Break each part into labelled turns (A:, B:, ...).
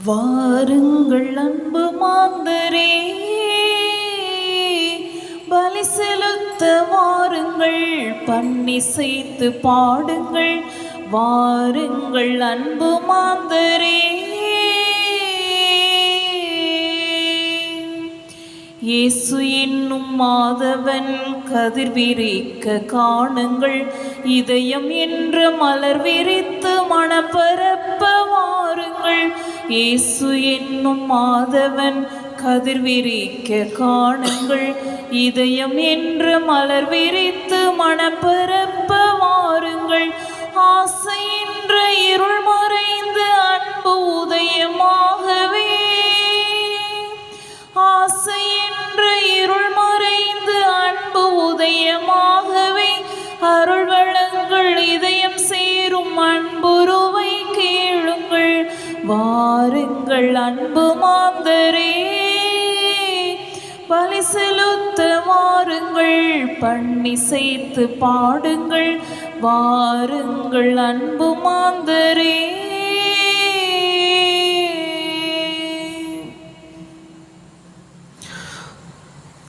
A: வாருங்கள் அன்பு மாந்தரே, பலி செலுத்த வாருங்கள், பன்னிசைத்து பாடுங்கள். வாருங்கள் அன்பு மாந்தரே, இயேசு என்னும் மாதவன் கதிர் விரிக்க காணுங்கள். இதயம் என்ற மலர் விரித்து மணப்பரப்ப வாருங்கள். இயேசு என்னும் மாதவன் கதிர் விரிக்க காணுங்கள். இதயம் என்ற மலர் விரித்து மணப்பரப்ப வாருங்கள். ஆசை என்ற இருள் மறைந்து அன்பு உதயமாகவே, ஆசை என்ற இருள் மறைந்து அன்பு உதயமாகவே, அருள் வளங்கள் இதயம் சேரும் அன்புருவை கேளுங்கள். வாருங்கள் அன்பு மாந்தரே, பலி செலுத்த வாருங்கள், பன்னிசைத்து பாடுங்கள். வாருங்கள் அன்பு மாந்தரே.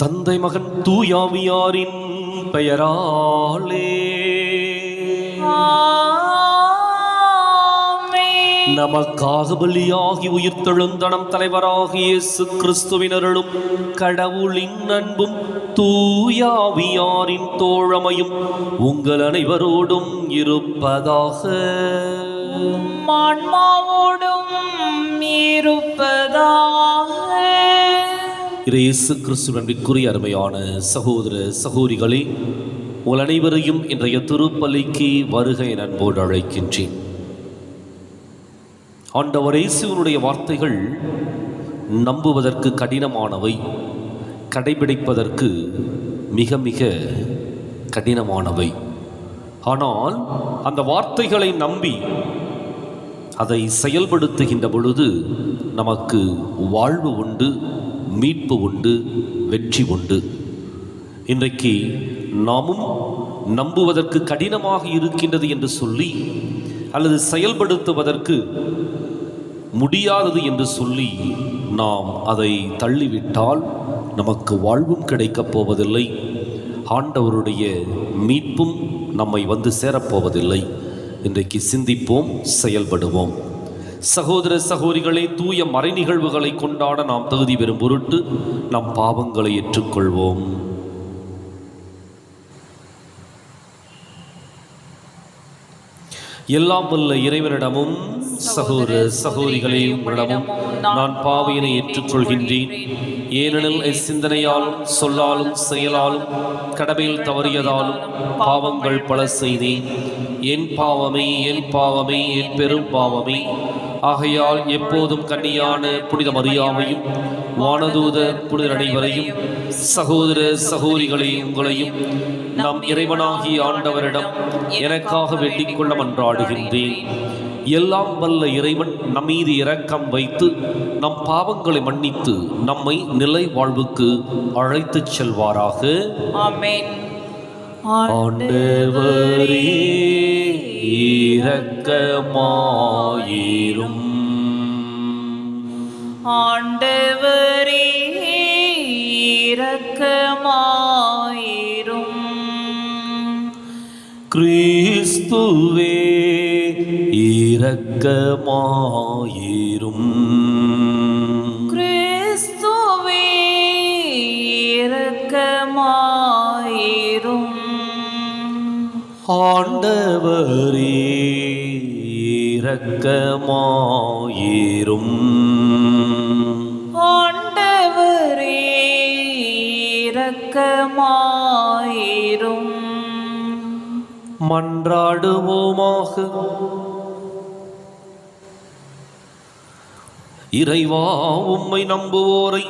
B: தந்தை மகன் தூயாவியாரின் பெயராலே நமக்காக பலியாகி உயிர்த்தெழுந்தனம் தலைவராகிய இயேசு கிறிஸ்துவின் அருளும் கடவுளின் அன்பும் தூயாவியாரின் தோழமையும் உங்கள் அனைவரோடும் இருப்பதாக.
A: ஆன்மாவோடும் இருப்பதாக.
B: இயேசு கிறிஸ்துவின் அன்பிற்குரிய அருமையான சகோதர சகோதரிகளே, உங்கள் அனைவரையும் இன்றைய திருப்பலிக்கு வருகை அன்போடு அழைக்கின்றேன். ஆண்டவர் இயேசுவினுடைய வார்த்தைகள் நம்புவதற்கு கடினமானவை, கடைபிடிப்பதற்கு மிக மிக கடினமானவை. ஆனால் அந்த வார்த்தைகளை நம்பி அதை செயல்படுத்துகின்ற பொழுது நமக்கு வாழ்வு உண்டு, மீட்பு உண்டு, வெற்றி உண்டு. இன்றைக்கு நாமும் நம்புவதற்கு கடினமாக இருக்கின்றது என்று சொல்லி, அல்லது செயல்படுத்துவதற்கு முடியாதது என்று சொல்லி நாம் அதை தள்ளிவிட்டால் நமக்கு வாழ்வும் கிடைக்கப் போவதில்லை, ஆண்டவருடைய மீட்பும் நம்மை வந்து சேரப்போவதில்லை. இன்றைக்கு சிந்திப்போம், செயல்படுவோம். சகோதர சகோதரிகளே, தூய மறை நிகழ்வுகளை கொண்டாட நாம் தகுதி பெறும் பொருட்டு நம் பாவங்களை ஏற்றுக்கொள்வோம். எல்லாம் வல்ல இறைவனிடமும் சகோதர சகோதரிகளே உங்களிடமும் நான் பாவியினை ஏற்றுக்கொள்கின்றேன். ஏனெனில் சிந்தனையாலும் சொல்லாலும் செயலாலும் கடமையில் தவறியதாலும் பாவங்கள் பல செய்தேன். என் பாவமே, என் பாவமே, என் பெரும் பாவமே. ஆகையால் எப்போதும் கன்னியான புனித மரியாவையும் வானதூதர் புனிதர் அனைவரையும் சகோதர சகோதரிகளை உங்களையும் நம் இறைவனாகிய ஆண்டவரிடம் எனக்காக வேண்டிக் கொள்ள மன்றாடுகின்றேன். எல்லாம் வல்ல இறைவன் நம் மீது இரக்கம் வைத்து நம் பாவங்களை மன்னித்து நம்மை நிலை வாழ்வுக்கு அழைத்துச் செல்வாராக.
A: ஆமென்.
B: ஆண்டவரே இரக்கமாயிரும்.
A: ஆண்டவரே இரக்கமாயிரும்.
B: கிறிஸ்துவே இரக்கமாயிரும்.
A: கிறிஸ்துவே இரக்கமாயிரும்.
B: ஆண்டவரே இரக்கமாயிரும்.
A: ஆண்டவரே இரக்கமாயிரும்.
B: மன்றாடுவோமாக. இறைவா, உம்மை நம்புவோரை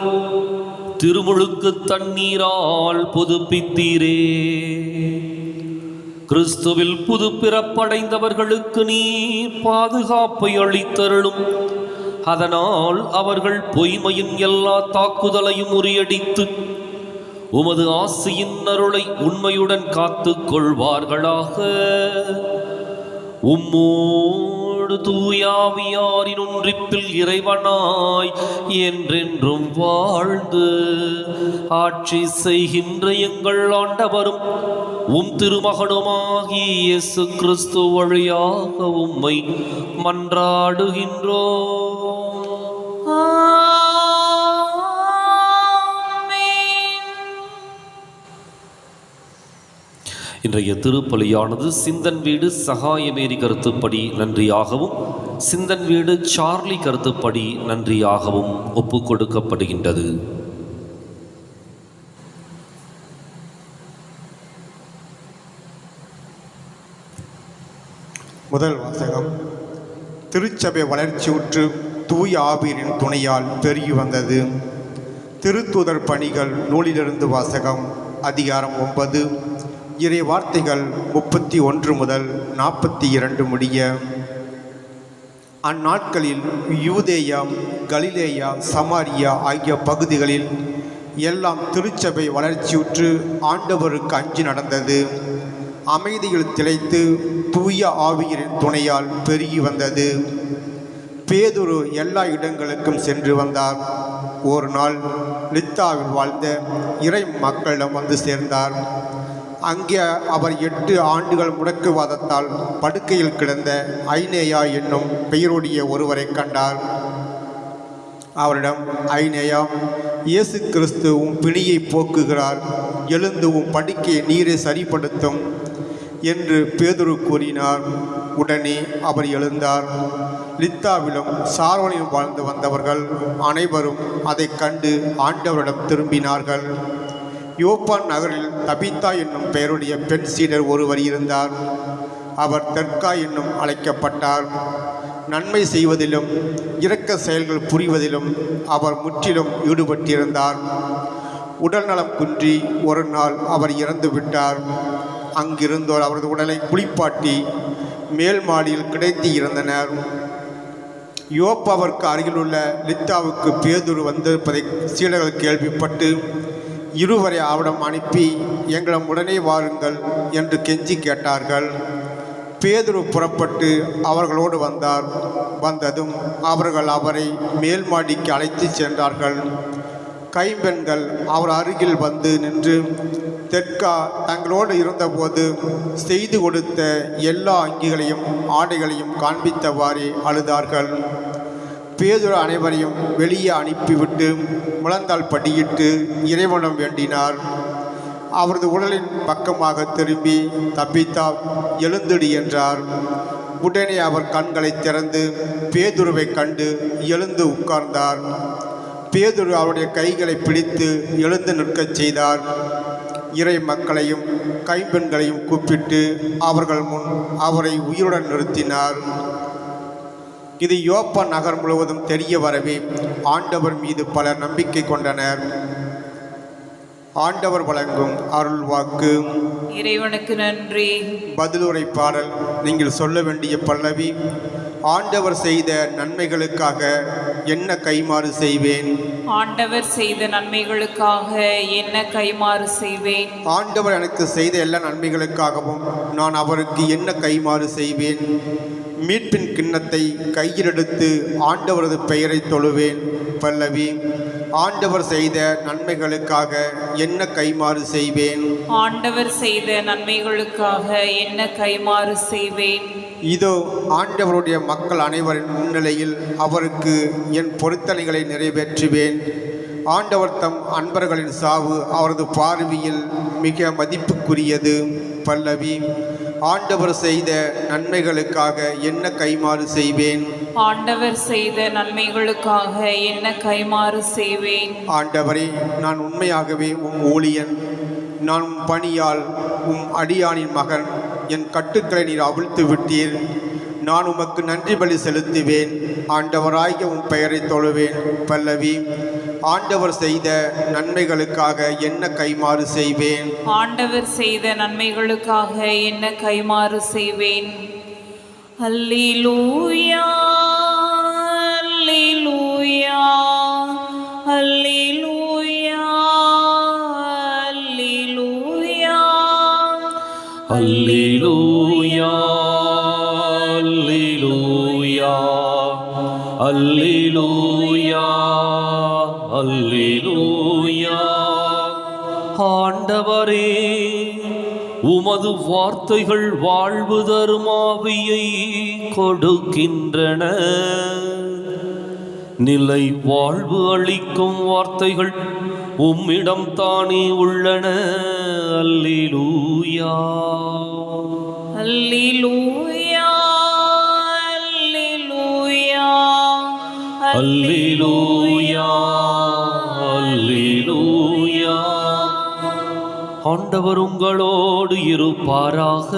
B: திருமுழுக்கு தண்ணீரால் புதுப்பித்தீரே. கிறிஸ்துவில் புது பிறப்படைந்தவர்களுக்கு நீர் பாதுகாப்பை அளித்தருளும். அதனால் அவர்கள் பொய்மையின் எல்லா தாக்குதலையும் முறியடித்து உமது ஆசியின் அருளை உண்மையுடன் காத்து கொள்வார்களாக. உம்மோடு உம்மோடு தூயாவியாரின் ஒன்றிப்பில் இறைவனாய் என்றென்றும் வாழ்ந்து ஆட்சி செய்கின்ற எங்கள் ஆண்டவரும் உம் திருமகனுமாகிய இயேசு கிறிஸ்து வழியாக உம்மை மன்றாடுகின்றோம். இன்றைய திருப்பலியானது சிந்தன் வீடு சகாயமேரி கருத்துப்படி நன்றியாகவும், சிந்தன் வீடு சார்லி கருத்துப்படி நன்றியாகவும் ஒப்புக் கொடுக்கப்படுகின்றது.
C: முதல் வாசகம். திருச்சபை வளர்ச்சியுற்று தூய ஆவியின் துணையால் பெருகி வந்தது. திருத்தூதர் பணிகள் நூலிலிருந்து வாசகம். அதிகாரம் 9, இறை வார்த்தைகள் 31 முதல் 42 முடிய. அந்நாட்களில் யூதேயா, கலிலேயா, சமாரியா ஆகிய பகுதிகளில் எல்லாம் திருச்சபை வளர்ச்சியுற்று ஆண்டவருக்கு அஞ்சி நடந்தது. அமைதியில் திளைத்து தூய ஆவியின் துணையால் பெருகி வந்தது. பேதுரு எல்லா இடங்களுக்கும் சென்று வந்தார். ஒரு நாள் லித்தாவில் வாழ்ந்த இறை மக்களிடம் வந்து சேர்ந்தார். அங்கே அவர் 8 ஆண்டுகள் முடக்குவாதத்தால் படுக்கையில் கிடந்த ஐனேயா என்னும் பெயருடைய ஒருவரை கண்டார். அவரிடம், ஐனேயா, இயேசு கிறிஸ்து உம் பிணியை போக்குகிறார், எழுந்து உம் படுக்கையை நீரை சரிப்படுத்தும் என்று பேதுரு கூறினார். உடனே அவர் எழுந்தார். லித்தாவிலும் சாரோனிலும் வாழ்ந்து வந்தவர்கள் அனைவரும் அதை கண்டு ஆண்டவரிடம் திரும்பினார்கள். யோப்பான் நகரில் தபித்தா என்னும் பெயருடைய பெண் சீடர் ஒருவர் இருந்தார். அவர் தெற்கா என்னும் அழைக்கப்பட்டார். நன்மை செய்வதிலும் இரக்க செயல்கள் புரிவதிலும் அவர் முற்றிலும் ஈடுபட்டிருந்தார். உடல்நலம் குன்றி ஒரு நாள் அவர் இறந்து விட்டார். அங்கிருந்தோர் அவரது உடலை குளிப்பாட்டி மேல் மாடியில் கிடைத்து இருந்தனர். யோப்பாவிற்கு அருகிலுள்ள லித்தாவுக்கு பேதுரு வந்திருப்பதை சீடர்கள் கேள்விப்பட்டு இருவரை அவரிடம் அனுப்பி, எங்களிடம் உடனே வாருங்கள் என்று கெஞ்சி கேட்டார்கள். பேதுரு புறப்பட்டு அவர்களோடு வந்தார். வந்ததும் அவர்கள் அவரை மேல் மாடிக்கு அழைத்து சென்றார்கள். கைம்பெண்கள் அவர் அருகில் வந்து நின்று, தெற்கா தங்களோடு இருந்தபோது செய்து கொடுத்த எல்லா அங்கிகளையும் ஆடைகளையும் காண்பித்தவாறே அழுதார்கள். பேதுரு அனைவரையும் வெளியே அனுப்பிவிட்டு முழந்தால் படியிட்டு இறைவனம் வேண்டினார். அவரது உடலின் பக்கமாக திரும்பி, தபித்தா, எழுந்துடி என்றார். உடனே அவர் கண்களை திறந்து பேதுருவை கண்டு எழுந்து உட்கார்ந்தார். பேதுரு அவருடைய கைகளை பிடித்து எழுந்து நிற்கச் செய்தார். இறை மக்களையும் கைம்பெண்களையும் கூப்பிட்டு அவர்கள் முன் அவரை உயிருடன் நிறுத்தினார். இது யோப்பா நகர் முழுவதும் தெரிய வரவே ஆண்டவர் மீது பலர் நம்பிக்கை கொண்டனர். ஆண்டவர் வழங்கும் அருள் வாக்கு.
A: இறைவனுக்கு நன்றி.
C: பதிலுரை பாடல். நீங்கள் சொல்ல வேண்டிய பல்லவி. ஆண்டவர் செய்த நன்மைகளுக்காக என்ன கைமாறு செய்வேன்.
A: ஆண்டவர் செய்த நன்மைகளுக்காக என்ன கைமாறு செய்வேன்.
C: ஆண்டவர் எனக்கு செய்த எல்லா நன்மைகளுக்காகவும் நான் அவருக்கு என்ன கைமாறு செய்வேன். மீட்பின் கிண்ணத்தை கையில் எடுத்து ஆண்டவரது பெயரை தொழுவேன். பல்லவி. ஆண்டவர் செய்த நன்மைகளுக்காக என்ன கைமாறு செய்வேன்.
A: ஆண்டவர் செய்த நன்மைகளுக்காக என்ன கைமாறு செய்வேன்.
C: இதோ ஆண்டவருடைய மக்கள் அனைவரின் முன்னிலையில் அவருக்கு என் பொருத்தனைகளை நிறைவேற்றுவேன். ஆண்டவர் தம் அன்பர்களின் சாவு அவரது பார்வையில் மிக மதிப்புக்குரியது. பல்லவி. ஆண்டவர் செய்த நன்மைகளுக்காக என்ன கைமாறு செய்வேன்.
A: ஆண்டவர் செய்த நன்மைகளுக்காக என்ன கைமாறு செய்வேன்.
C: ஆண்டவரே, நான் உண்மையாகவே உம் ஊழியன். நான் உம் பணியால் உம் அடியானின் மகன். என் கட்டுக்களை நீர் அவிழ்த்து விட்டீர். நான் உமக்கு நன்றி பலி செலுத்துவேன். ஆண்டவராகிய உம் பெயரை தொழுவேன். பல்லவி. ஆண்டவர் செய்த நன்மைகளுக்காக என்ன கைமாறு செய்வேன்.
A: ஆண்டவர் செய்த நன்மைகளுக்காக என்ன கைமாறு செய்வேன். அல்லேலூயா, அல்லேலூயா, அல்லேலூயா, அல்லேலூயா,
B: அல்லேலூயா, அல்லேலூயா. அல்லேலூயா அல்லேலூயா. ஆண்டவரே, உமது வார்த்தைகள் வாழ்வு தரும் ஆவியை கொடுக்கின்றன. நிலை வாழ்வு அளிக்கும் வார்த்தைகள் உம்மிடம் தானே உள்ளன. அல்லேலூயா
A: அல்லேலூயா அல்லேலூயா
B: அல்லேலூயா அல்லேலூயா. ஆண்டவர் உங்களோடு இருப்பாராக.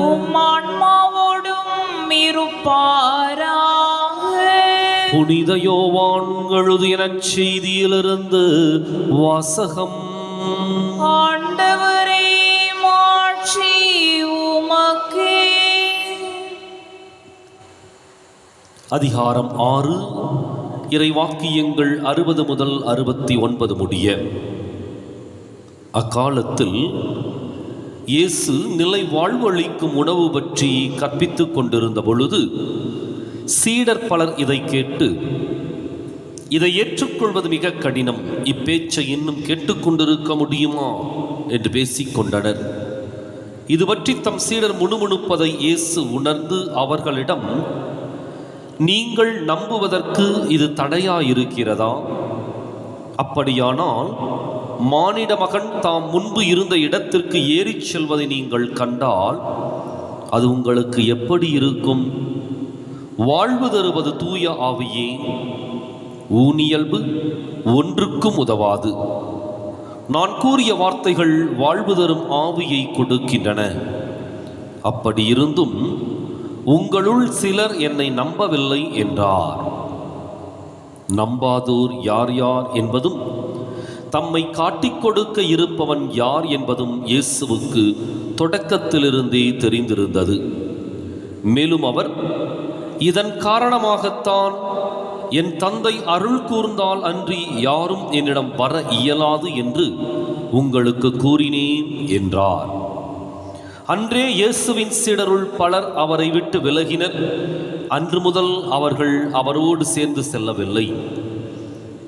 A: உம் ஆன்மாவோடும் இருப்பாராக.
B: புனித யோவான் எழுதிய நற்செய்தியிலிருந்து வாசகம்.
A: ஆண்டவரே, மாட்சி உமக்கே.
B: அதிகாரம் 6, இறைவாக்கியங்கள் 60 முதல் 69 முடிய. அக்காலத்தில் இயேசு நிலை வாழ்வு அளிக்கும் உணவு பற்றி கற்பித்துக் கொண்டிருந்த பொழுது சீடர் பலர் இதை கேட்டு, இதை ஏற்றுக்கொள்வது மிக கடினம், இப்பேச்சை இன்னும் கேட்டுக்கொண்டிருக்க முடியுமா என்று பேசிக்கொண்டனர். இது பற்றி தம் சீடர் முணுமுணுப்பதை இயேசு உணர்ந்து அவர்களிடம், நீங்கள் நம்புவதற்கு இது தடையாயிருக்கிறதா? அப்படியானால் மானிட மகன் தாம் முன்பு இருந்த இடத்திற்கு ஏறிச் செல்வதை நீங்கள் கண்டால் அது உங்களுக்கு எப்படி இருக்கும்? வாழ்வு தருவது தூய ஆவியே. ஊனியல்பு ஒன்றுக்கும் உதவாது. நான் கூறிய வார்த்தைகள் வாழ்வு தரும் ஆவியை கொடுக்கின்றன. அப்படி இருந்தும் உங்களுள் சிலர் என்னை நம்பவில்லை என்றார். நம்பாதோர் யார் யார் என்பதும் தம்மை காட்டிக் கொடுக்க இருப்பவன் யார் என்பதும் இயேசுவுக்கு தொடக்கத்திலிருந்தே தெரிந்திருந்தது. மேலும் அவர், இதன் காரணமாகத்தான் என் தந்தை அருள் கூர்ந்தால் அன்றி யாரும் என்னிடம் வர இயலாது என்று உங்களுக்கு கூறினேன் என்றார். அன்றே இயேசுவின் சீடருள் பலர் அவரை விட்டு விலகினர். அன்று முதல் அவர்கள் அவரோடு சேர்ந்து செல்லவில்லை.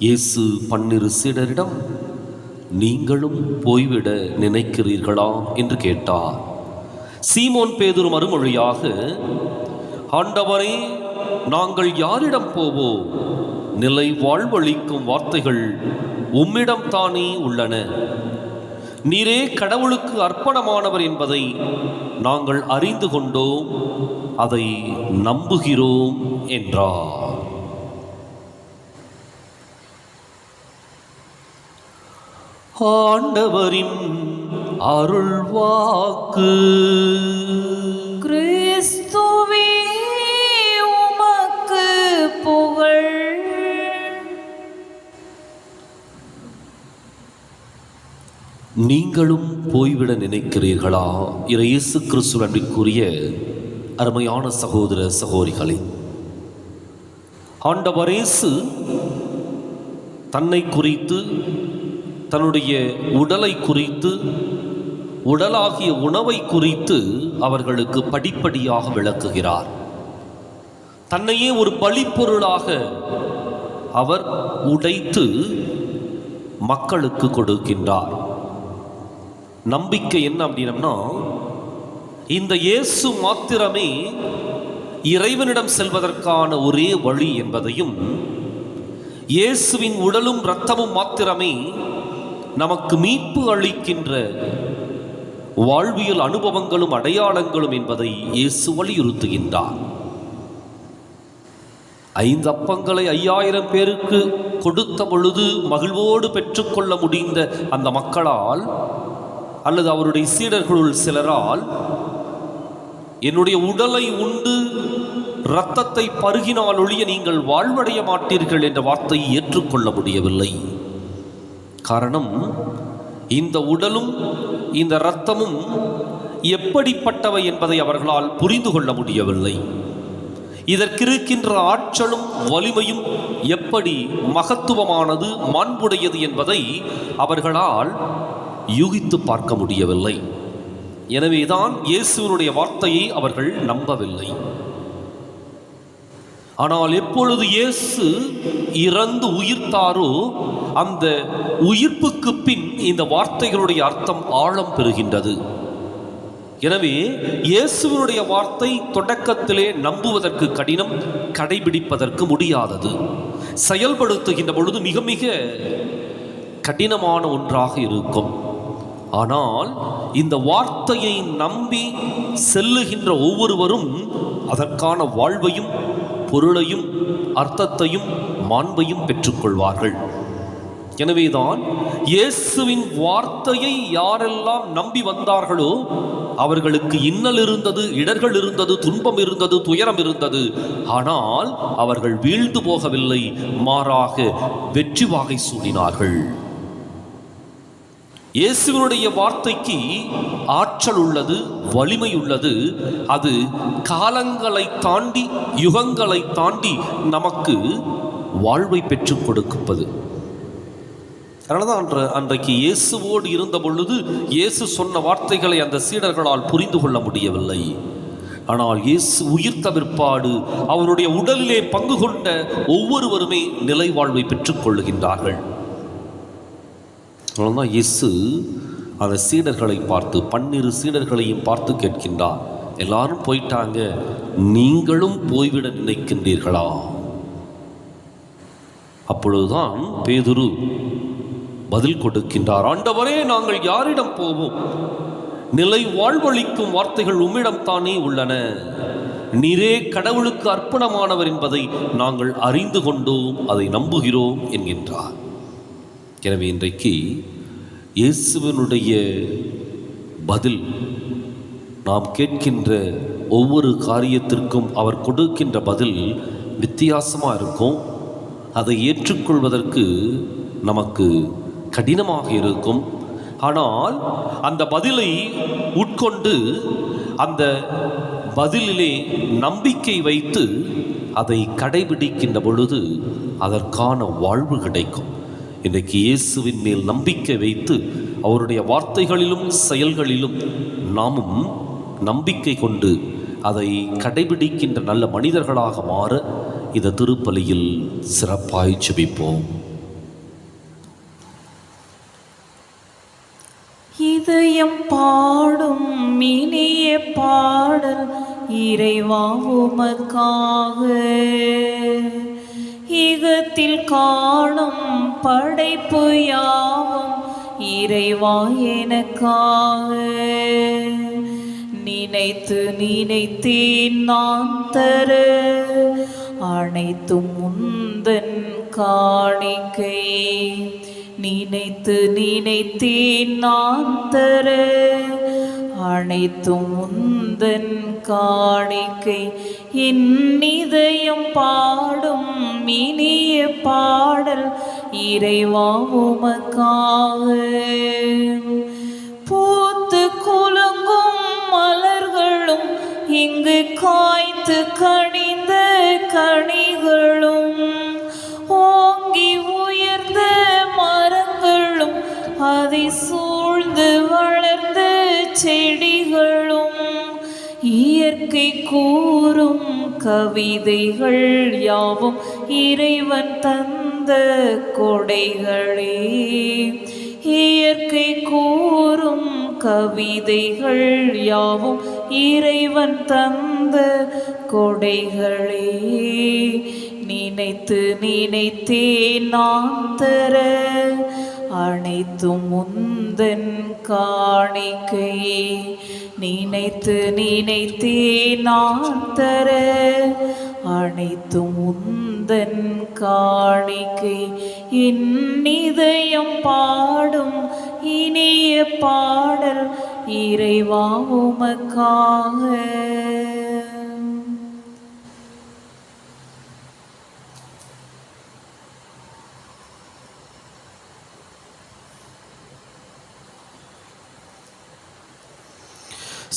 B: இயேசு 12 சீடரிடம், நீங்களும் போய்விட நினைக்கிறீர்களா என்று கேட்டார். சீமோன் பேதுரு மறுமொழியாக, ஆண்டவரே, நாங்கள் யாரிடம் போவோம்? நிலை வாழ்வளிக்கும் வார்த்தைகள் உம்மிடம் தானே உள்ளன. நீரே கடவுளுக்கு அர்ப்பணமானவர் என்பதை நாங்கள் அறிந்து கொண்டோம், அதை நம்புகிறோம் என்றார். ஆண்டவரின் அருள் வாக்கு.
A: கிறிஸ்துவே, உமக்கு புகழ்.
B: நீங்களும் போய்விட நினைக்கிறீர்களா? இயேசு கிறிஸ்து அன்பிற்குரிய அருமையான சகோதர சகோதரிகளே, ஆண்டவர் இயேசு தன்னை குறித்து, தன்னுடைய உடலை குறித்து, உடலாகிய உணவை குறித்து அவர்களுக்கு படிப்படியாக விளக்குகிறார். தன்னையே ஒரு பலிப்பொருளாக அவர் உடைத்து மக்களுக்கு கொடுக்கின்றார். நம்பிக்கை என்ன அப்படின்னா, இந்த இயேசு மாத்திரமே இறைவனிடம் செல்வதற்கான ஒரே வழி என்பதையும், இயேசுவின் உடலும் இரத்தமும் மாத்திரமே நமக்கு மீட்பு அளிக்கின்ற வாழ்வியல் அனுபவங்களும் அடையாளங்களும் என்பதை இயேசு வலியுறுத்துகின்றார். 5 அப்பங்களை 5000 பேருக்கு கொடுத்த பொழுது மகிழ்வோடு பெற்றுக்கொள்ள முடிந்த அந்த மக்களால் அல்லது அவருடைய சீடர்களுள் சிலரால், என்னுடைய உடலை உண்டு இரத்தத்தை பருகினால் ஒழிய நீங்கள் வாழ்வடைய மாட்டீர்கள் என்ற வார்த்தையை ஏற்றுக்கொள்ள முடியவில்லை. காரணம், இந்த உடலும் இந்த இரத்தமும் எப்படிப்பட்டவை என்பதை அவர்களால் புரிந்து கொள்ள முடியவில்லை. இதற்கிருக்கின்ற ஆற்றலும் வலிமையும் எப்படி மகத்துவமானது, மாண்புடையது என்பதை அவர்களால் யூகித்து பார்க்க முடியவில்லை. எனவேதான் இயேசுவினுடைய வார்த்தையை அவர்கள் நம்பவில்லை. ஆனால் எப்பொழுது இயேசு இறந்து உயிர்த்தாரோ அந்த உயிர்ப்புக்கு பின் இந்த வார்த்தைகளுடைய அர்த்தம் ஆழம் பெறுகின்றது. எனவே இயேசுவினுடைய வார்த்தை தொடக்கத்திலே நம்புவதற்கு கடினம், கடைபிடிப்பதற்கு முடியாதது, செயல்படுத்துகின்ற பொழுது மிக மிக கடினமான ஒன்றாக இருக்கும். ஆனால் இந்த வார்த்தையை நம்பி செல்லுகின்ற ஒவ்வொருவரும் அதற்கான வாழ்வையும் பொருளையும் அர்த்தத்தையும் மாண்பையும் பெற்றுக்கொள்வார்கள். எனவேதான் இயேசுவின் வார்த்தையை யாரெல்லாம் நம்பி வந்தார்களோ அவர்களுக்கு இன்னல் இருந்தது, இடர்கள் இருந்தது, துன்பம் இருந்தது, துயரம் இருந்தது. ஆனால் அவர்கள் வீழ்ந்து போகவில்லை, மாறாக வெற்றி வாகை சூடினார்கள். இயேசுவினுடைய வார்த்தைக்கு ஆற்றல் உள்ளது, வலிமை உள்ளது. அது காலங்களை தாண்டி, யுகங்களை தாண்டி நமக்கு வாழ்வை பெற்றுக் கொடுப்பது. அதனால தான் அன்றைக்கு இயேசுவோடு இருந்த பொழுது இயேசு சொன்ன வார்த்தைகளை அந்த சீடர்களால் புரிந்து கொள்ள முடியவில்லை. ஆனால் இயேசு உயிர்த்த பிற்பாடு அவருடைய உடலிலே பங்கு கொண்ட ஒவ்வொருவருமே நிலை வாழ்வை பெற்றுக் கொள்ளுகின்றார்கள். அதனால்தான் இயேசு அந்த சீடர்களை பார்த்து, 12 சீடர்களையும் பார்த்து கேட்கின்றார், எல்லாரும் போயிட்டாங்க, நீங்களும் போய்விட நினைக்கின்றீர்களா? அப்பொழுதுதான் பேதுரு பதில் கொடுக்கின்றார், ஆண்டவரே, நாங்கள் யாரிடம் போவோம்? நிலை வாழ்வளிக்கும் வார்த்தைகள் உம்மிடம் தானே உள்ளன. நீரே கடவுளுக்கு அர்ப்பணமானவர் என்பதை நாங்கள் அறிந்து கொண்டோம், அதை நம்புகிறோம் என்கின்றார். எனவே இன்றைக்கு இயேசுவினுடைய பதில், நாம் கேட்கின்ற ஒவ்வொரு காரியத்திற்கும் அவர் கொடுக்கின்ற பதில் வித்தியாசமாக இருக்கும். அதை ஏற்றுக்கொள்வதற்கு நமக்கு கடினமாக இருக்கும். ஆனால் அந்த பதிலை உட்கொண்டு அந்த பதிலிலே நம்பிக்கை வைத்து அதை கடைபிடிக்கின்ற பொழுது அதற்கான வாழ்வு கிடைக்கும். இன்றைக்கு இயேசுவின் மேல் நம்பிக்கை வைத்து அவருடைய வார்த்தைகளிலும் செயல்களிலும் நாமும் நம்பிக்கை கொண்டு அதை கடைபிடிக்கின்ற நல்ல மனிதர்களாக மாற இந்த திருப்பலியில் சிறப்பாய் ஜெபிப்போம்.
A: இதயம் பாடும் இனிய பாடல் இறைவா உமக்காக, ஈகத்தில் காணும் படைப்பு யாவும் இறைவா எனக்காக. நினைத்து நினைத்தேன் நான் தர அனைத்தும் முந்தன் காணிக்கை. நினைத்து நினைத்தேன் நான் தர அனைத்தும் முந்தன் காணிக்கை. என் இதயம் பாடும் இனிய பாடல் இறைவா உமக்காக. பூத்து குலுங்கும் மலர்களும் இங்கு காய்த்து கனிந்த கனிகளும், ஓங்கி உயர்ந்த மரங்களும் அதை சூழ்ந்து வளர்ந்த செடிகளும், இயற்கை கூறும் கவிதைகள் யாவும் இறைவன் தந்த கொடைகளே. இயற்கை கூறும் கவிதைகள் யாவும் இறைவன் தந்த கொடைகளே. நினைத்து நினைத்தேன் நான் தர அனைத்தும் முந்தன் காணிக்கை. நினைத்து நினைத்தேன் நான் தர அனைத்தும் முந்தன் காணிக்கை. என் இதயம் பாடும் இனிய பாடல் இறைவா உமக்காக.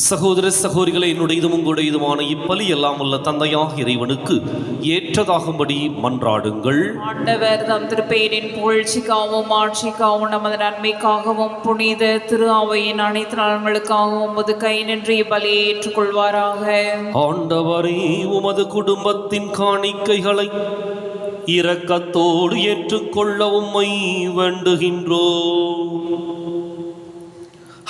B: சகோதர சகோதரிகளை, என்னுடையதும் உங்களுடையதுமான இப்பலி எல்லாம் உள்ள தந்தையாக இறைவனுக்கு ஏற்றதாகும்படி மன்றாடுங்கள்.
A: ஆண்டவர் தம் திருப்பெயரின் புகழ்ச்சிக்காகவும் ஆட்சிக்காகவும் நமது நன்மைக்காகவும் புனித திரு அவையின் அனைத்து நலன்களுக்காகவும் உமது கை நின்று பலியை ஏற்றுக்கொள்வாராக.
B: ஆண்டவரே, உமது குடும்பத்தின் காணிக்கைகளை இரக்கத்தோடு ஏற்றுக்கொள்ள உம்மை வேண்டுகின்றோம்.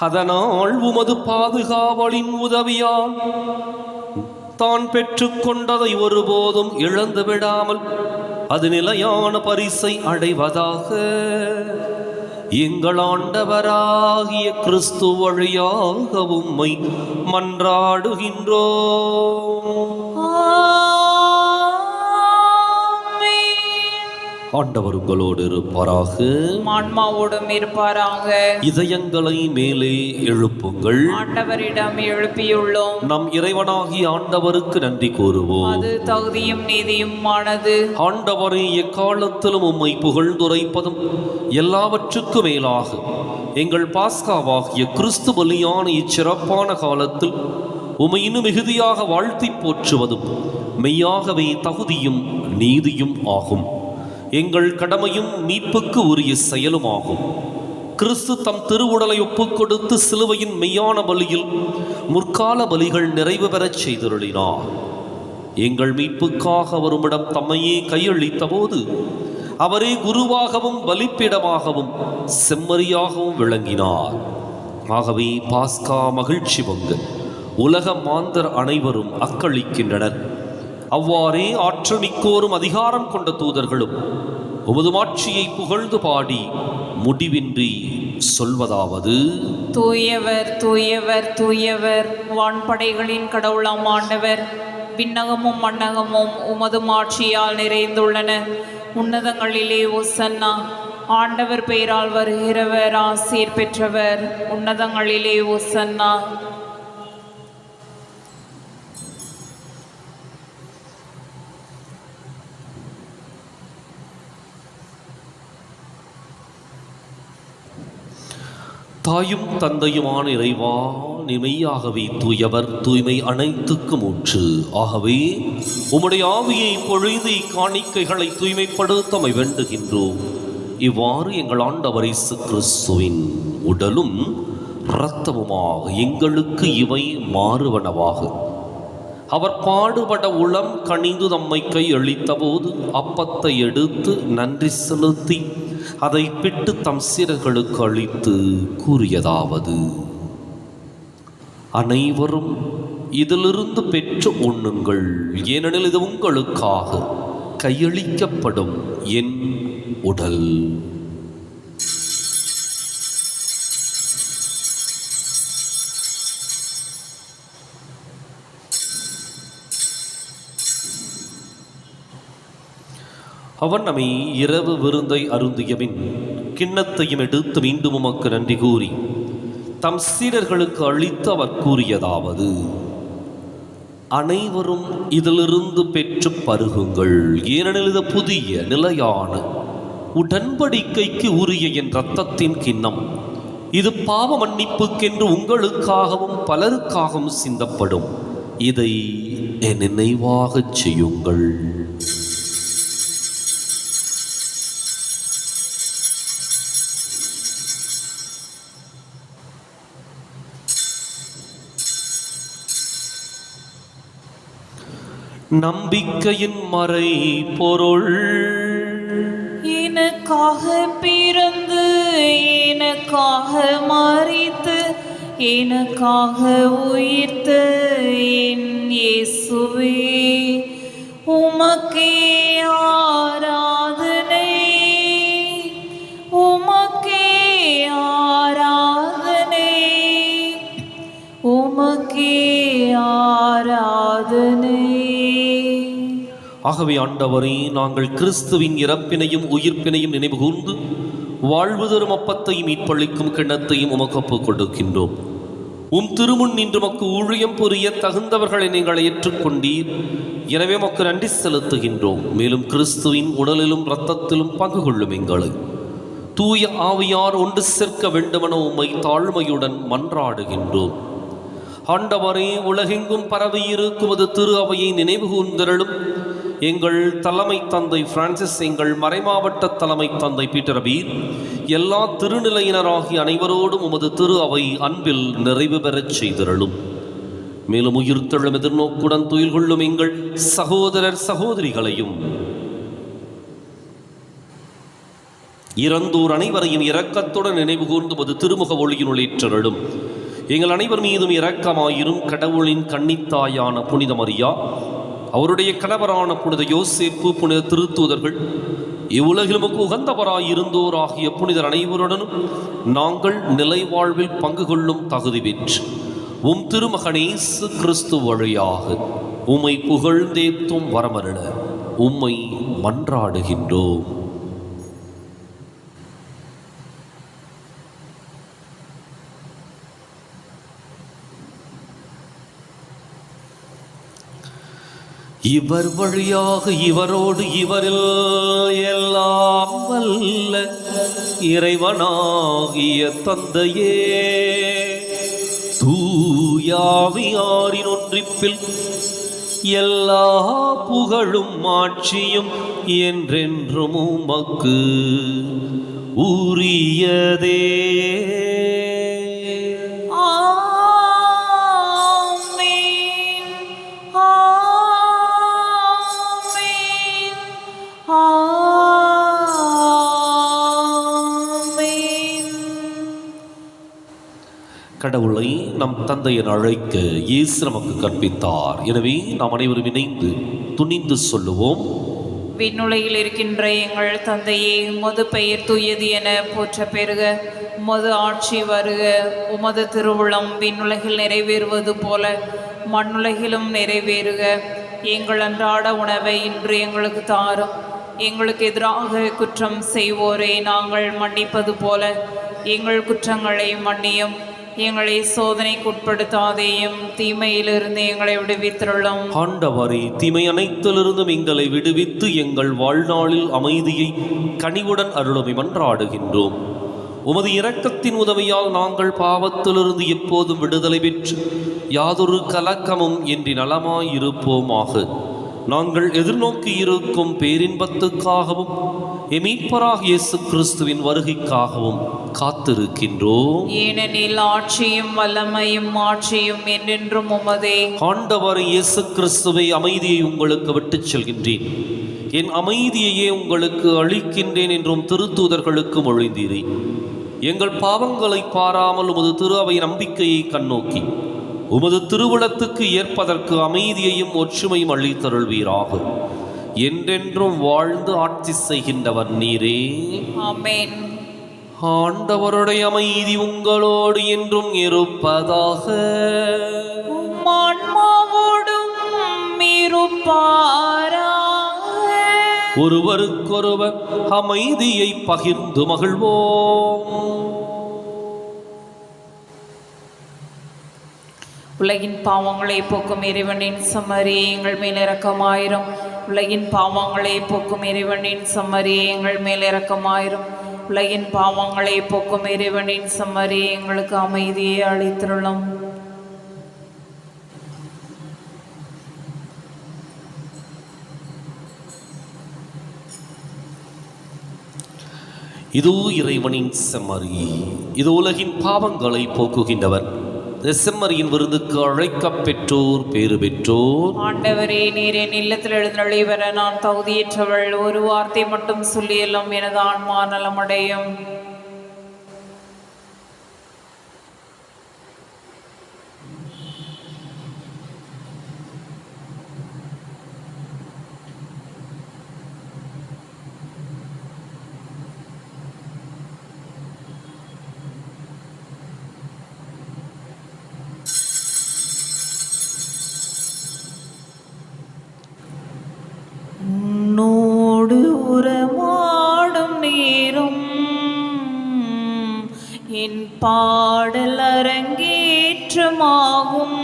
B: அதனால் உமது பாதுகாவலின் உதவியால் தான் பெற்றுக்கொண்டதை ஒருபோதும் இழந்து விடாமல் அது நிலையான பரிசை அடைவதாக எங்கள் ஆண்டவராகிய கிறிஸ்து வழியாக உம்மை மன்றாடுகின்றோம். ஆண்டவர் உங்களோடு இருப்பாராக,
A: ஆன்மாவோடும் இருப்பாராக.
B: இதயங்களை மேலே எழுப்புங்கள்.
A: ஆண்டவரிடம் எழுப்பியுள்ளோம்.
B: நம் இறைவனாகிய ஆண்டவருக்கு நன்றி கூறுவோம்.
A: அது தகுதியும் நீதியுமானது.
B: ஆண்டவரை எக்காலத்திலும் உம்மை புகழ்ந்துரைப்பதும் எல்லாவற்றுக்கும் மேலாக எங்கள் பாஸ்காவாகிய கிறிஸ்து பலியான இச்சிறப்பான காலத்தில் உம்மை இன்னும் மிகுதியாக வாழ்த்தி போற்றுவதும் மெய்யாகவே தகுதியும் நீதியும் ஆகும். எங்கள் கடமையும் மீட்புக்கு உரிய செயலுமாகும். கிறிஸ்து தம் திருவுடலை ஒப்புக் கொடுத்து சிலுவையின் மெய்யான பலியில் முற்கால பலிகள் நிறைவு பெறச் செய்தருளினார். எங்கள் மீட்புக்காக அவருமிடம் தம்மையே கையளித்த போது அவரே குருவாகவும் பலிப்பீடமாகவும் செம்மறியாகவும் விளங்கினார். ஆகவே பாஸ்கா மகிழ்ச்சி பொங்க உலக மாந்தர் அனைவரும் அக்களிக்கின்றனர். அவ்வாறே ஆற்றல் மிக்கோரும் அதிகாரம் கொண்ட தூதர்களும் உமது மாட்சியை புகழ்ந்து பாடி முடிவின்றி சொல்வதாவது:
A: தூயவர் தூயவர் தூயவர், வான்படைகளின் கடவுளாம் ஆண்டவர். விண்ணகமும் மண்ணகமும் உமது மாட்சியால் நிறைந்துள்ளன. உன்னதங்களிலே ஓசன்னா. ஆண்டவர் பெயரால் வருகிறவர் ஆசீர் பெற்றவர். உன்னதங்களிலே ஓசன்னா.
B: தாயும் தந்தையுமான இறைவா, நிமையாகவே தூயவர், தூய்மை அனைத்துக்கும் ஊற்று. ஆகவே உம்முடைய ஆவியை பொழிந்து இக்காணிக்கைகளை தூய்மைப்படுத்தமை வேண்டுகின்றோம். இவ்வாறு எங்கள் ஆண்டவர் இயேசு கிறிஸ்துவின் உடலும் இரத்தமுமாக எங்களுக்கு இவை மாறுவனவாக. அவர் பாடுபட உளம் கனிந்து தம்மை கையளித்த போது அப்பத்தை எடுத்து நன்றி செலுத்தி அதை பிட்டு தம் சீடர்களுக்கு அளித்து கூறியதாவது: அனைவரும் இதிலிருந்து பெற்று உண்ணுங்கள், ஏனெனில் இது உங்களுக்காக கையளிக்கப்படும் என் உடல். அவன் நம்மை இரவு விருந்தை அருந்தியபின் கிண்ணத்தையும் எடுத்து மீண்டும் உமக்கு நன்றி கூறி தம் சீடர்களுக்கு அளித்து அவர் கூறியதாவது: அனைவரும் இதிலிருந்து பெற்று பருகுங்கள், ஏனெனில் இது புதிய நிலையான உடன்படிக்கைக்கு உரிய என் இரத்தத்தின் கிண்ணம். இது பாவ மன்னிப்புக்கென்று உங்களுக்காகவும் பலருக்காகவும் சிந்தப்படும். இதை என் நினைவாகச் செய்யுங்கள். நம்பிக்கையின் மறை பொருள்.
A: எனக்காக பிறந்து எனக்காக மரித்து எனக்காக உயிர்த்த என் இயேசுவே, உமக்கே ஆராதனை, உமக்கே ஆராதனை, உமக்கே ஆராதனை.
B: ஆகவே ஆண்டவரே, நாங்கள் கிறிஸ்துவின் இறப்பினையும் உயிர்ப்பினையும் நினைவு கூர்ந்து வாழ்வு தரும் அப்பத்தையும் மீட்பளிக்கும் கிண்ணத்தையும் உமக்கு ஒப்புக் கொடுக்கின்றோம். உம் திருமுன் நின்று உமக்கு ஊழியம் புரிய தகுந்தவர்களை நீங்கள் ஏற்றுக்கொண்டீர். எனவே உமக்கு நன்றி செலுத்துகின்றோம். மேலும் கிறிஸ்துவின் உடலிலும் இரத்தத்திலும் பங்கு கொள்ளும் எங்களை தூய ஆவியார் ஒன்று சேர்க்க வேண்டுமென உம்மை தாழ்மையுடன் மன்றாடுகின்றோம். ஆண்டவரே, உலகெங்கும் பரவியிருக்குவது திரு அவையை நினைவு கூர்ந்தருளும். எங்கள் தலைமை தந்தை பிரான்சிஸ், எங்கள் மறைமாவட்ட தலைமை தந்தை பீட்டர் பீர், எல்லா திருநிலையினராகிய அனைவரோடும் உமது திரு அவை அன்பில் நிறைவு பெறச் செய்தருளும். மேலும் உயிர்த்தெழும் எதிர்நோக்குடன் துயில் கொள்ளும் எங்கள் சகோதரர் சகோதரிகளையும் இறந்தோர் அனைவரையும் இரக்கத்துடன் நினைவு கூர்ந்து உமது திருமுக ஒளியினுள் ஏற்றருளும். எங்கள் அனைவர் மீதும் இரக்கமாயிரும். கடவுளின் கன்னித்தாயான புனித மரியா, அவருடைய கணவரான புனித யோசேப்பு, புனித திருத்தூதர்கள், இவ்வுலகிலும் உகந்தவராயிருந்தோர் ஆகிய புனிதர் அனைவருடனும் நாங்கள் நிலை வாழ்வில் பங்கு கொள்ளும் தகுதி பெற்று உம் திருமகனேசு கிறிஸ்து வழியாக உம்மை புகழ்ந்தேத்தும் வரமருள உம்மை மன்றாடுகின்றோம். இவர் வழியாக இவரோடு இவரில் எல்லாம் வல்ல இறைவனாகிய தந்தையே, தூயாவியாரின் ஒன்றிப்பில் எல்லா புகழும் ஆட்சியும் என்றென்றும் உமக்கு உரியதே. கடவுளை நம் தந்தையன் அழைக்க இயேசு நமக்கு கற்பித்தார். எனவே நாம் அனைவரும் இணைந்து துணிந்து சொல்லுவோம்.
A: விண்ணுலகில் இருக்கின்ற எங்கள் தந்தையே, உமது பெயர் தூயது என போற்ற பெறுக. உமது ஆட்சி வருக. உமது திருவுளம் விண்ணுலகில் நிறைவேறுவது போல மண்ணுலகிலும் நிறைவேறுக. எங்கள் அன்றாட உணவை இன்று எங்களுக்கு தாரும். எங்களுக்கு எதிராக குற்றம் செய்வோரை நாங்கள் மன்னிப்பது போல எங்கள் குற்றங்களை மன்னியும். எங்களை சோதனைக்கு உட்படுத்தாதேயும், தீமையிலிருந்து எங்களை விடுவித்தருளும்.
B: ஆண்டவரே, தீமை அனைத்திலிருந்தும் எங்களை விடுவித்து எங்கள் வாழ்நாளில் அமைதியை கனிவுடன் அருளுமை மன்றாடுகின்றோம். உமது இரக்கத்தின் உதவியால் நாங்கள் பாவத்திலிருந்து எப்போதும் விடுதலை பெற்று யாதொரு கலக்கமும் இன்றி நலமாயிருப்போமாக. நாங்கள் எதிர்நோக்கி இருக்கும் பேரின்பத்துக்காகவும் மீட்பராகிய இயேசு கிறிஸ்துவின் வருகைக்காகவும் காத்திருக்கின்றோம்.
A: ஏனெனில் ஆட்சியும் வல்லமையும் மாட்சியும் என்றென்றும் உமதே.
B: ஆண்டவர் இயேசு கிறிஸ்துவை, அமைதியை உங்களுக்கு விட்டுச் செல்கின்றேன், என் அமைதியையே உங்களுக்கு அளிக்கின்றேன் என்றும் திருத்தூதர்களுக்கு மொழிந்தீரே. எங்கள் பாவங்களை பாராமல் உமது திரு அவை நம்பிக்கையை கண்ணோக்கி உமது திருவுளத்துக்கு ஏற்பதற்கு அமைதியையும் ஒற்றுமையும் அளித்தருள்வீராக. என்றென்றும் வாழ்ந்து ஆட்சி செய்கின்றவர் நீரே.
A: ஆமென்.
B: ஆண்டவருடைய அமைதி உங்களோடு என்றும் இருப்பதாக.
A: உம் ஆன்மாவோடும் இருப்பாராக.
B: ஒருவருக்கொருவர் அமைதியை பகிர்ந்து மகிழ்வோம்.
A: உலகின் பாவங்களை போக்கும் இறைவனின் சம்மரியே எங்கள் மேல் இரக்கமாயிரும். உலகின் பாவங்களை போக்கும் இறைவனின் சம்மரியே எங்கள் மேல் இரக்கமாயிரும். உலகின் பாவங்களை போக்கும் இறைவனின் சம்மரியே எங்களுக்கு அமைதியை அளித்தருளும்.
B: இதோ இறைவனின் செம்மறி, இது உலகின் பாவங்களை போக்குகின்றவர். செம்மறியின் விருந்துக்கு அழைக்கப் பெற்றோர் பேறு பெற்றோர்.
A: ஆண்டவரே, நீர் என் இல்லத்தில் எழுந்தருளி வர நான் தகுதியற்றவள். ஒரு வார்த்தை மட்டும் சொல்லியெல்லாம் எனது ஆன்மா நலமடையும். உன்னோடு உறவாடும் நேரம் என் பாடல் அரங்கேற்றமாகும்.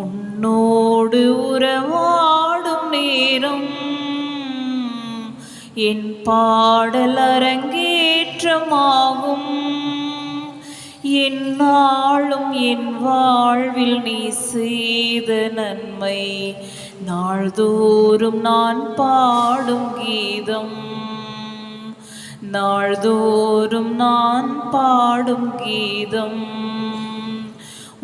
A: உன்னோடு உறவாடும் நேரம் என் பாடல் அரங்கேற்றமாகும். என்னாலும் என் வாழ்வில் நீ செய்த நன்மை நாள்தோறும் நான் பாடும் கீதம், நாள்தோறும் நான் பாடும் கீதம்.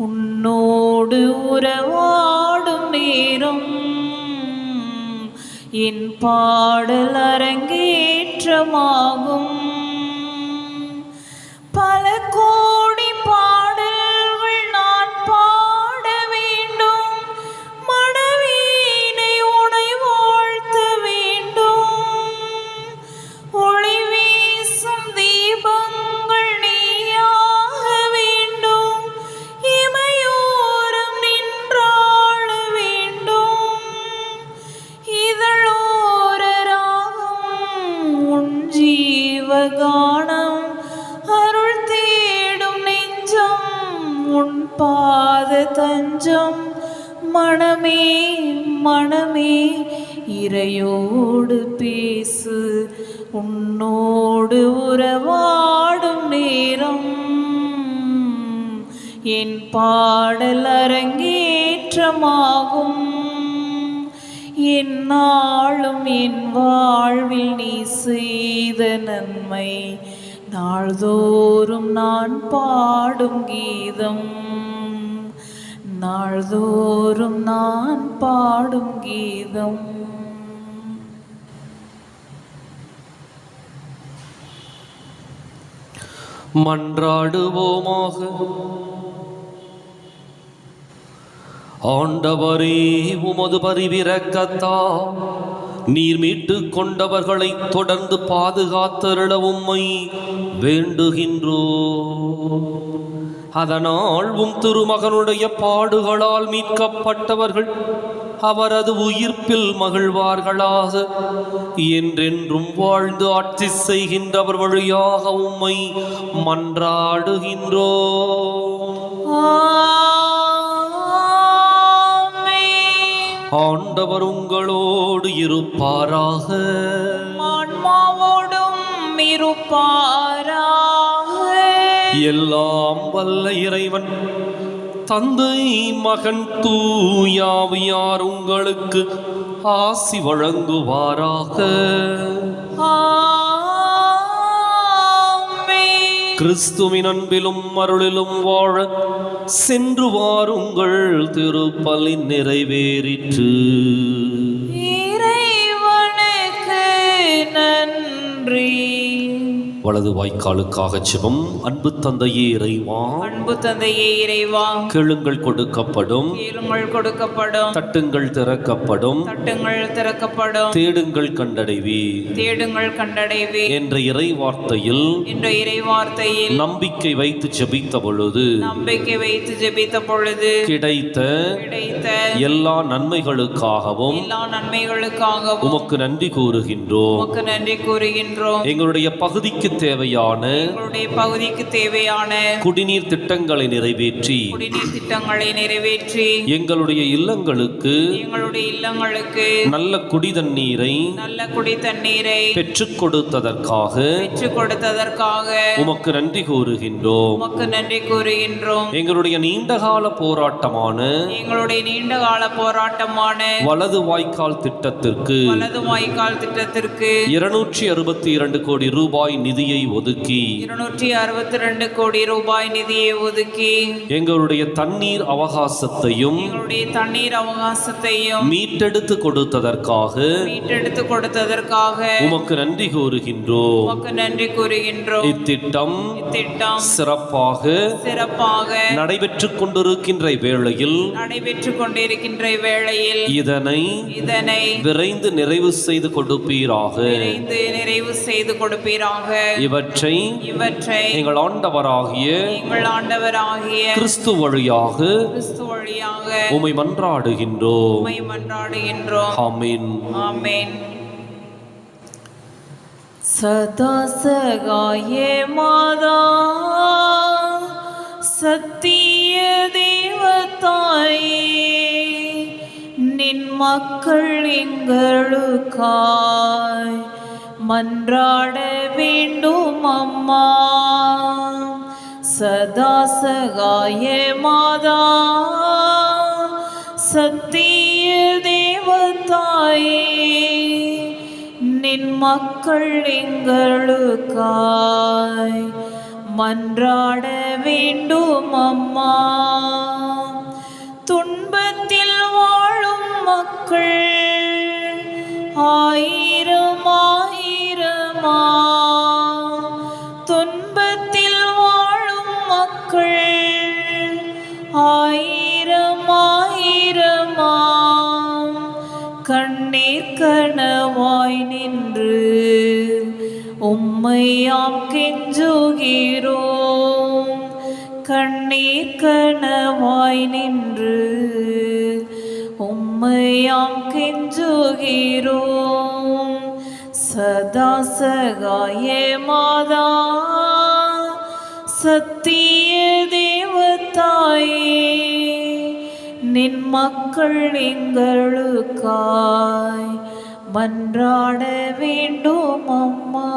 A: உன்னோடு உறவாடும் நேரம் என் பாடல் அரங்கேற்றமாகும். பல கோடி பாடல்கள் நான் பாட வேண்டும், மனவீணை உனை வாழ்த்த வேண்டும். ஒளி வீசும் தீபங்கள் நீயாக வேண்டும், இமையோரம் நின்றாள வேண்டும். இதழோர ராகம் உன் ஜீவகானம், அருள் தேடும் நெஞ்சம் உன் பாத தஞ்சம். மனமே மனமே இறையோடு பேசு, உன்னோடு உறவாடும் நேரம் என் பாடல் அரங்கேற்றமாகும். என்னாலும் என் வாழ்வில் நீ செய்த நன்மை நாள்தோறும் நான் பாடும் கீதம், நாள்தோறும் நான் பாடும் கீதம்.
B: மன்றாடுவோமாக. ஆண்டவரே, உமது பரிவிரக்கத்தால் நீர் மீட்டு கொண்டவர்களை தொடர்ந்து பாதுகாத்தருள உம்மை வேண்டுகின்றோ. அதனால் உம் திருமகனுடைய பாடுகளால் மீட்கப்பட்டவர்கள் அவரது உயிர்ப்பில் மகிழ்வார்களாக. என்றென்றும் வாழ்ந்து ஆட்சி செய்கின்றவர் வழியாக உம்மை மன்றாடுகின்றோ. ஆண்டவர் உங்களோடு இருப்பாராக.
A: ஆன்மாவோடும் இருப்பாராக.
B: எல்லாம் வல்ல இறைவன் தந்தை, மகன், தூயாவியார் உங்களுக்கு ஆசி வழங்குவாராக. கிறிஸ்துவின் அன்பிலும் அருளிலும் வாழ சென்று வாருங்கள். திருப்பலி நிறைவேறிற்று.
A: இறைவனுக்கு நன்றி.
B: வலது வாய்க்காலுக்காக ஜெபம். அன்பு தந்தையே இறைவா,
A: அன்பு தந்தையே இறைவா,
B: கேளுங்கள் கொடுக்கப்படும்,
A: கேளுங்கள் கொடுக்கப்படும்,
B: தட்டுங்கள் திறக்கப்படும்,
A: தட்டுங்கள் திறக்கப்படும்,
B: தேடுங்கள் கண்டடைவி,
A: தேடுங்கள் கண்டடைவே
B: என்ற இறை வார்த்தையில்
A: என்ற இறை வார்த்தையில்
B: நம்பிக்கை வைத்து ஜெபித்த பொழுது,
A: நம்பிக்கை வைத்து ஜெபித்த பொழுது
B: கிடைத்த எல்லா நன்மைகளுக்காகவும்
A: எல்லா நன்மைகளுக்காகவும்
B: உமக்கு நன்றி கூறுகின்றோம்.
A: உமக்கு நன்றி கூறுகின்றோம்.
B: எங்களுடைய பகுதிக்கு தேவையான
A: எங்களுடைய பகுதிக்கு தேவையான
B: குடிநீர் திட்டங்களை நிறைவேற்றி,
A: குடிநீர் திட்டங்களை நிறைவேற்றி
B: எங்களுடைய இல்லங்களுக்கு நல்ல குடி தண்ணீரை
A: நல்ல குடி தண்ணீரை
B: பெற்றுக் கொடுத்ததற்காக உமக்கு நன்றி கூறுகின்றோம்.
A: உமக்கு நன்றி கூறுகின்றோம்.
B: எங்களுடைய நீண்டகால போராட்டமான வலது வாய்க்கால் திட்டத்திற்கு 262 கோடி ரூபாய் நிதியை ஒதுக்கி
A: 262 கோடி ரூபாய் நிதியை ஒதுக்கி
B: எங்களுடைய தண்ணீர் அவகாசத்தையும் மீட்டெடுத்து கொடுத்ததற்காக உமக்கு நன்றி கூறுகின்றோம். இத்திட்டம் சிறப்பாக நடைபெற்றுக் கொண்டிருக்கின்ற வேளையில் இதனை விரைந்து நிறைவு செய்து கொடுப்பீராக. இவற்றை எங்கள் ஆண்டவராகிய கிறிஸ்து வழியாக உம்மை மன்றாடுகின்றோம். ஆமென்.
A: சதா சகாய மாதா, சத்திய தேவதாயே, நின் மக்கள் எங்களுக்காய் மன்றாட வேண்டும் அம்மா. சதா சகாய மாதா சத்திய தேவதாயே நின் மக்கள் எங்களுக்காய் மன்றாட வேண்டும் அம்மா. துன்பத்தில் வாழும் மக்கள் ஆயிரம் ஆயிரமா, துன்பத்தில் வாழும் மக்கள் ஆயிரம் ஆயிரமா, கண்ணீர் கனவாய் நின்று உம்மையாம் கெஞ்சுகிறோம். கண்ணீர் கனவாய் நின்று உம்மையாம் கெஞ்சுகிறோம். சதா சகாய மாதா சத்திய தேவதாயே நின் மக்கள் எங்களுக்காய் மன்றாட வேண்டும் அம்மா.